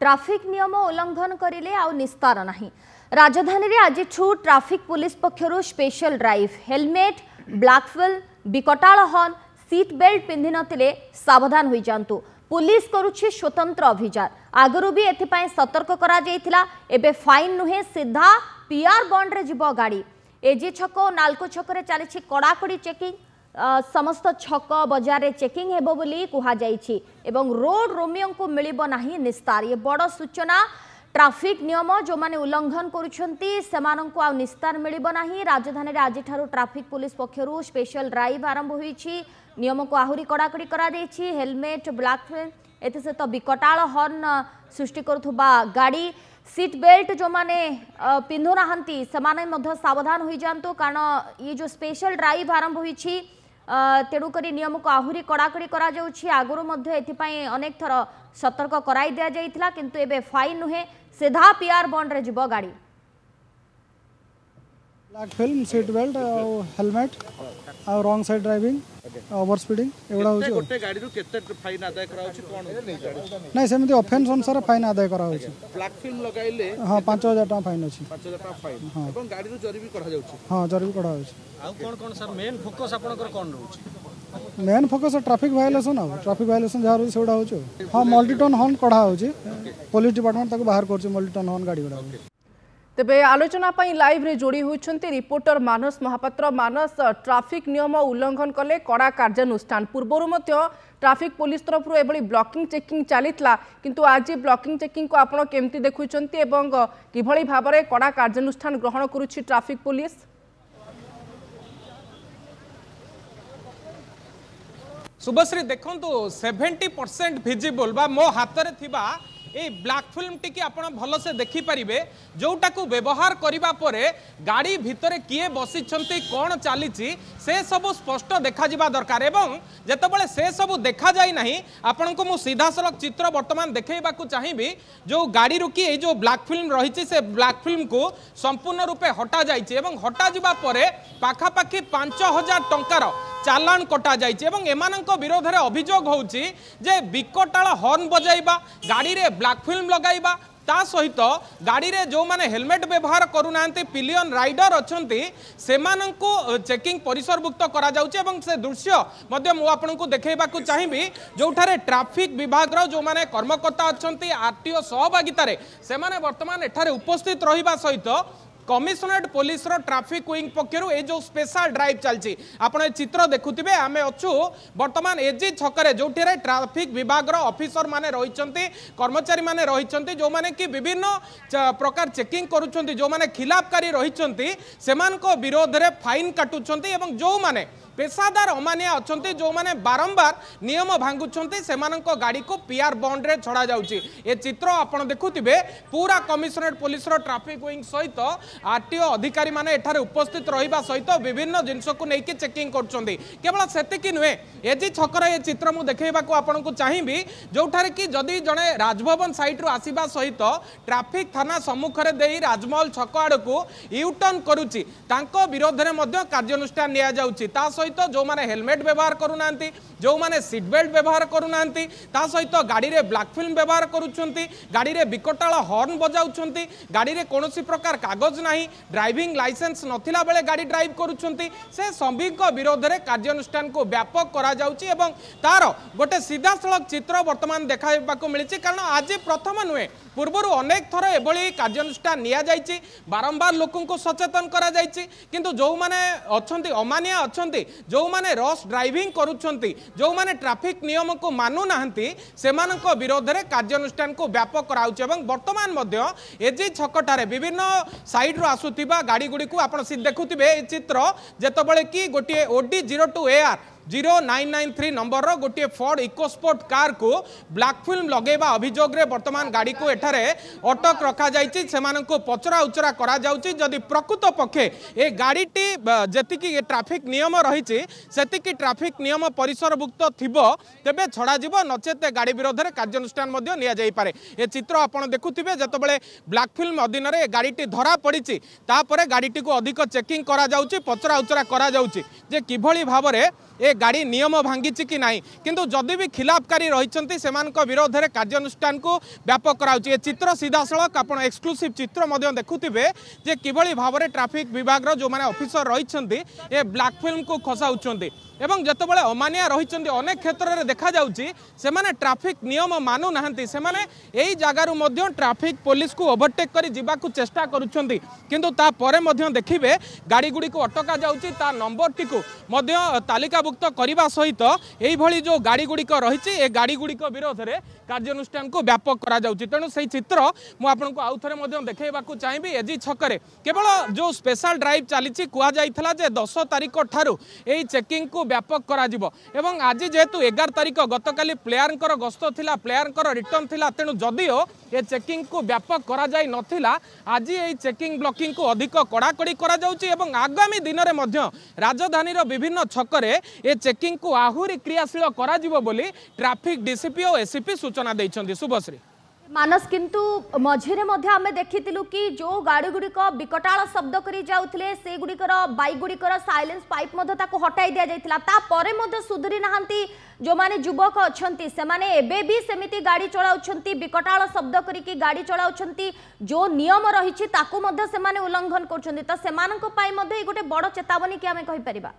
Traffic नियम उल्लंघन करिले आउ निस्तार नहीं। राजधानी रे आज ट्राफिक पुलिस पक्षरु special drive helmet black film विकटाल हॉर्न सीट बेल्ट पिंधि नथिले सावधान होई जांतु। पुलिस करुछि स्वतंत्र अभियान आगरु भी एथिपाई सतर्क करा जायतिला। एबे फाइन नुहे सीधा पीआर बॉन्ड रे जिवो गाड़ी। एजी छक और नालको छक रे चलीछि कड़ाकड़ी चेकिंग। समस्त छक बजार रे चेकिंग हेबो बोली कुहा जायछि एवं रोड रोमियो को मिलिबो नाही निस्तार। ये बड़ सूचना। ट्राफिक नियम जो माने उल्लंघन करुछंती सेमानंकु आ निस्तार मिलिबो नाही। राजधानी रे आज ठारू ट्राफिक पुलिस पक्षरु स्पेशल ड्राइव आरंभ होईछि। नियम को आहुरी कड़ाकड़ी करा देछि। हेलमेट ब्लैक फिल्म एते से तो विकटाल हॉर्न सृष्टि करुथबा गाड़ी सीट बेल्ट जो माने पिंधु नाहंती सेमाने मध्य सावधान होई जांतु। कारण ये जो स्पेशल ड्राइव आरंभ होईछि तेणुक नियम को आहुरी कड़ाकड़ी करा जाउछि। आगुरु मध्य एथिपाई अनेक थर सतर्क कराई दिया जाइथिला किंतु एबे फाइन नुहे सीधा पीआर बॉन्ड रे जिवो गाड़ी। Black film seat belt helmet और wrong side driving over speeding एवडा होछि। गोटे गाड़ी रु केते फाइन आदाय करा होछि कोन नै सेमति ऑफेंस अनुसार फाइन आदाय करा होछि। ब्लैक फिल्म लगाइले हां 5000 टका फाइन अछि। 5000 टका फाइन एवं गाड़ी रु जरी भी करा जाउछि। हां जरी भी करा होछि। आ कोन कोन सर मेन फोकस आपनकर कोन रहउछि? मेन फोकस ट्रैफिक वायलेशन आ ट्रैफिक वायलेशन जहाँ रही सेगुड़ा होछि। हां मल्टीटन हॉर्न कढ़ा होछि। पुलिस डिपार्टमेंट ताको बाहर करछि मल्टीटन हॉर्न गाड़ी गुडा। तेबे आलोचना पई लाइव रे जोड़ी होइछंती रिपोर्टर मानस महापात्र। मानस, ट्राफिक नियम उल्लंघन कले कड़ा कार्यानुष्ठान पूर्वरु मध्य ट्राफिक पुलिस तरफ एभली ब्लॉकिंग चेकिंग चलीतला किंतु आज ब्लॉकिंग चेकिंग को आपण केमती देखुछंती एवं किभली भाबरे कड़ा कार्यानुष्ठान ग्रहण करूछि ट्राफिक पुलिस? शुभश्री देखंतु 70% विजिबल बा मो हाथ रे थिबा ए ब्लैक फिल्म टी आप भल से देखिपारे जोटा को व्यवहार करने पर गाड़ी भितर किए बसी कौन चली से सब स्पष्ट देखा दरकार एवं जितेबाला से सब देखा जाए ना आपण को मु सीधा सड़क चित्र बर्तमान देखा चाहिए। जो गाड़ी रुकी जो ब्लैक फिल्म रही से ब्लैक फिल्म को संपूर्ण रूपे हटा जाइए हटा जा पाखापाखि 5000 टंकार चालान कटा जाइए एमानंक विरोध में अभियोग होउछि जे विकटाल हॉर्न बजाइबा गाड़ी रे ब्लैक फिल्म लगाइबा ता सहित गाड़ी रे जो माने हेलमेट व्यवहार करूना पिलियन राइडर अच्छी से चेकिंग परिसरभुक्त करा जाउछि एवं से दृश्य मध्य मु आपनको देखैबाकू चाहिबी जोठारे ट्रैफिक विभाग रो जो माने कर्मकर्ता अच्छी आरटीओ सहभागिता रे से माने वर्तमान एठारे उपस्थित रहिबा सहित कमिशनरेट पुलिस रो ट्रैफिक विंग पक्षरु ए जो स्पेशल ड्राइव चलची आपण ए चित्र देखुथिबे आमे अछु वर्तमान एजी छकरे जोठिरे ट्रैफिक विभाग रो ऑफिसर माने रहिचंती कर्मचारी माने रहिचंती जो माने कि विभिन्न प्रकार चेकिंग करूचंती जो माने खिलाफकारी रहिचंती सेमान को विरोध रे फाइन काटुचंती एवं जो माने पेशादार अमानिया अच्छे जो माने बारंबार नियम भांगुंट से गाड़ी को पीआर बॉन्ड रे छड़ा जाउची। ए चित्र आपड़ देखुथिबे पूरा कमिशनरेट पुलिस रो ट्रैफिक विंग सहित आरटीओ अधिकारी माने एठारे उपस्थित रहिबा सहित विभिन्न जिनस को लेकिन चेकिंग करछंती। केवल सेतिकी नुहे एजी छकर ए चित्र मु देखैबाकू आपनकू चाहिबी जोठारे कि जदि जणे राजभवन साइट रो आसीबा सहित ट्रैफिक थाना सम्मुख रे देई राजमहल छक आड़कू यू टर्न करूची तांको विरोध रे मध्य कार्यानुष्ठान निया जाउची। ता जो माने हेलमेट व्यवहार करूना जो माने सीट बेल्ट व्यवहार करूना सहित गाड़ी रे ब्लैक फिल्म व्यवहार करुछंती गाड़ी रे विकटाल हॉर्न बजाउछंती गाड़ी रे कोनोसी प्रकार कागज नाही ड्राइविंग लाइसेंस नथिला बेले गाड़ी ड्राइव करुछंती से सभी विरोध रे कार्यानुष्ठान को व्यापक करा जाउची एवं तार गोटे सीधा सड़क चित्र वर्तमान देखाइबाकू मिलिछि। कारण आज प्रथम नुहे पूर्वर अनेक थर एभली कार्यानुष्ठान निया जाइछि बारंबार लोकों को सचेतन करा जाइछि किंतु जो माने अच्छंती अमानिया अच्छंती जो माने रश ड्राइविंग करुछंती जो माने ट्रैफिक नियम को मानु नाहंती सेमानक विरोध रे कार्यानुष्ठान को व्यापक कराउछि एवं वर्तमान मध्य एजी छकटारे विभिन्न साइड रो आसुथिबा गाड़ी गुडी को आपण देखुथिबे ए चित्र जेतबेले कि गोटे ओडी 02 AR 0993 नंबर रो गोटे फोर्ड इकोस्पोर्ट कार को ब्लैक फिल्म लगेबा अभियोग रे वर्तमान गाड़ी को एठारे अटक रखा जाइछि सेमानंको पचरा उचरा करा जाउछि। जदि प्रकृत पक्षे ए गाड़ीटी जेतिकी ट्रैफिक नियम रहिछि सेतिकी ट्रैफिक नियम परिसरभुक्त थिबो तेबे छड़ा जिवो नचेत गाड़ी विरोध रे कार्यानुष्ठान मध्ये निया जाई पारे। ए चित्र आपण देखुथिबे जेतबेले ब्लैक फिल्म अधीन रे गाड़ीटी धरा पड़िछि तापरे गाड़ीटी को अधिक चेकिंग करा जाउछि पचरा उचरा करा जाउछि जे किभली भाबरे ए गाड़ी नियम भांगी कि नहीं किंतु जदि भी खिलाफकारी रही से विरोध में कार्यानुष्ठान को व्यापक कराउछि। ए चित्र सीधा सड़क आप एक्सक्लूसिव चित्र देखुथिबे जे किभଳି भाव में ट्रैफिक विभाग जो माने ऑफिसर रही ए ब्लैक फिल्म को खसाउछन्ति एवं जतबेले अमानिया रही अनेक क्षेत्र में देखा जाउछि से माने ट्रैफिक नियम मानु नाहंती से माने एई जगारु मध्य ट्रैफिक पुलिस को ओवरटेक करी जिबाकु चेष्टा करुछन्ति किंतु ता परे मध्य देखिबे गाड़ी गुडी को अटका जाउछि ता नंबर टी को मध्य तालिकाभुक्त करने सहित एई भली जो गाड़ी गुडी रही ए गाड़ी गुडी विरोध में कार्यानुष्ठान को व्यापक करा जाउछि। तेणु से चित्र मु आपनको आउ थरे मध्य देखैबाकू चाहिबी एजी छकरे केवल जो स्पेशल ड्राइव चली कुआ जाइथला जे 10 तारिख ठारू एई चेकिंग को व्यापक करा जिवो एवं आज जेहेतु 11 तारिख गतकाली प्लेयरंकर गस्त थिला प्लेयरंकर रिटर्न थिला तेणु जदिओ ए चेकिंग को व्यापक करा जाई नथिला आज एई चेकिंग ब्लॉकिंग को अधिक कड़ाकड़ी करा जाउछि एवं आगामी दिन में मध्य राजधानी विभिन्न छकरे ए चेकिंग को आहुरी क्रियाशील करा जिवो बोली ट्रैफिक डीसीपी और एसीपी सूचना दैछन्ति। शुभश्री मानस किंतु मझिरे मध्य आमे देखितिलु कि जो गाड़ी गुड़िक विकटाल शब्द करी जाउथिले से गुड़िकर बाइक गुड़िकर साइलेंस पाइप मध्य ताको हटाई दिया जाइथिला ता परे मध्य सुधरी नाहंती जो माने युवक अछंती से माने एबे भी सेमिति गाड़ी चलाउछंती विकटाल शब्द करिकी गाड़ी चलाउछंती जो नियम रहिछि ताको मध्य से माने उल्लंघन करछंती त सेमानक पाई मध्य गोटे बड़ चेतावनी कि आमे कहि परिबा।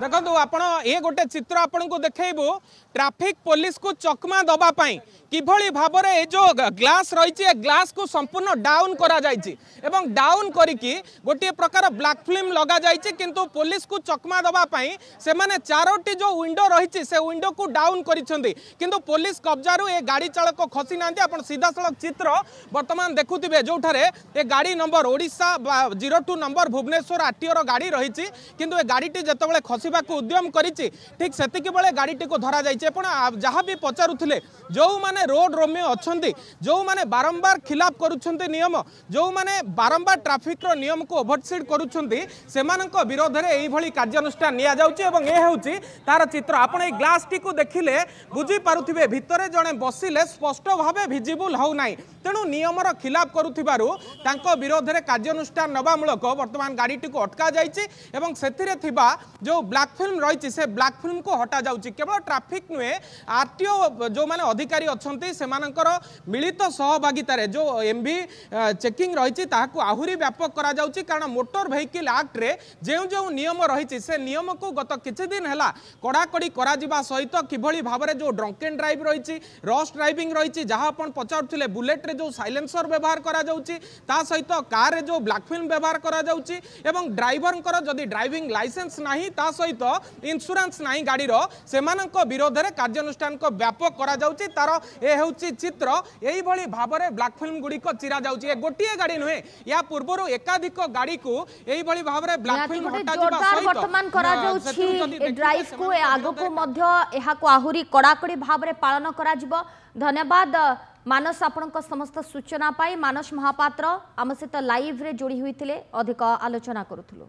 देखो आपण ये गोटे चित्र आपण को देखैबू ट्रैफिक पुलिस को चकमा दबा पाई किभली भाव में जो ग्लास रही ग्लास को संपूर्ण डाउन करा जाइछि एवं डाउन करिकी गोटे प्रकार ब्लैक फिल्म लगा जाइछि किंतु पुलिस को चकमा दबा पाई से माने चारोटी जो विंडो रही से विंडो को डाउन करिसेंती किंतु पुलिस कब्जारू ए गाड़ी चालक खसी नांती आपण सीधा सड़क चित्र वर्तमान देखुथिबे जोठारे ए गाड़ी नंबर ओडिशा 02 नंबर भुवनेश्वर आरटीओ गाड़ी रही किंतु ए गाड़ीटी जतबेले खसिबाकू उद्यम करिछि ठीक सेतिकी बेले गाड़ीटी को धरा जाइछि। आपण जहाँ भी पचारुथिले जो माने रोड रोमियो अछंती जो माने बारंबार खिलाफ करुछंती नियम जो माने बारंबार ट्रैफिक रो नियम को ओवरसीड करुछंती सेमानक विरोध में एई भली कार्यानुष्ठान निया जाउछि एवं ए होउछि तार चित्र आपण ए ग्लास टी को देखिले बुझी पारुथिबे भितरे जणे बसिले स्पष्ट भावे विजिबल हो नाही तेणु नियमर खिलाफ करुथिबारु तांको विरोध में कार्यानुष्ठान नबामूलक वर्तमान गाड़ी टी को अटका जाइछि एवं सेथिरे थिबा जो ब्लैक फिल्म रही से ब्लैक फिल्म को हटा जाउछि केवल ट्रैफिक नुहे आरटीओ जो माने अधिकारी अछंती सेमानकर मिलित सहभागितार जो एमवी चेकिंग रही ताकू आहुरी व्यापक करा जाउछि कारण मोटर व्हीकल एक्ट रे जो जो नियम रही से नियम को गत किछि दिन हैला कड़ाकड़ी करा जिबा सहित किभली भाव में जो ड्रंक एंड ड्राइव रही रश ड्राइविंग रही जहाँ आपण पचारुथिले बुलेट रे जो साइलेंसर व्यवहार करा जाउछि ता सहित कार रे जो ब्लैक फिल्म व्यवहार करा जाउछि एवं ड्राइवर जदि ड्राइविंग लाइसेंस नाही ता सहित इंश्योरेंस नाही गाड़ी रो सेमानक विरोध में कार्यानुष्ठान को व्यापक करा जाउछि तार ए हेउछि चित्र एई भली भाव में ब्लैक फिल्म गुडी को चिरा जाउछि गोटिए गाड़ी नुहे या पूर्वरु एकाधिक गाड़ी को एई भली भाव में ब्लैक फिल्म हटा जिबा सहित वर्तमान करा जाउछि ड्राइव को आगो को मध्य एहा को आहुरी कड़ाकड़ी भाव में पालन करा जिवो। धन्यवाद मानस आपनक समस्त सूचना पाई। मानस महापात्र आम सहित लाइव रे जोड़ी हुई अधिक आलोचना करुथुलु।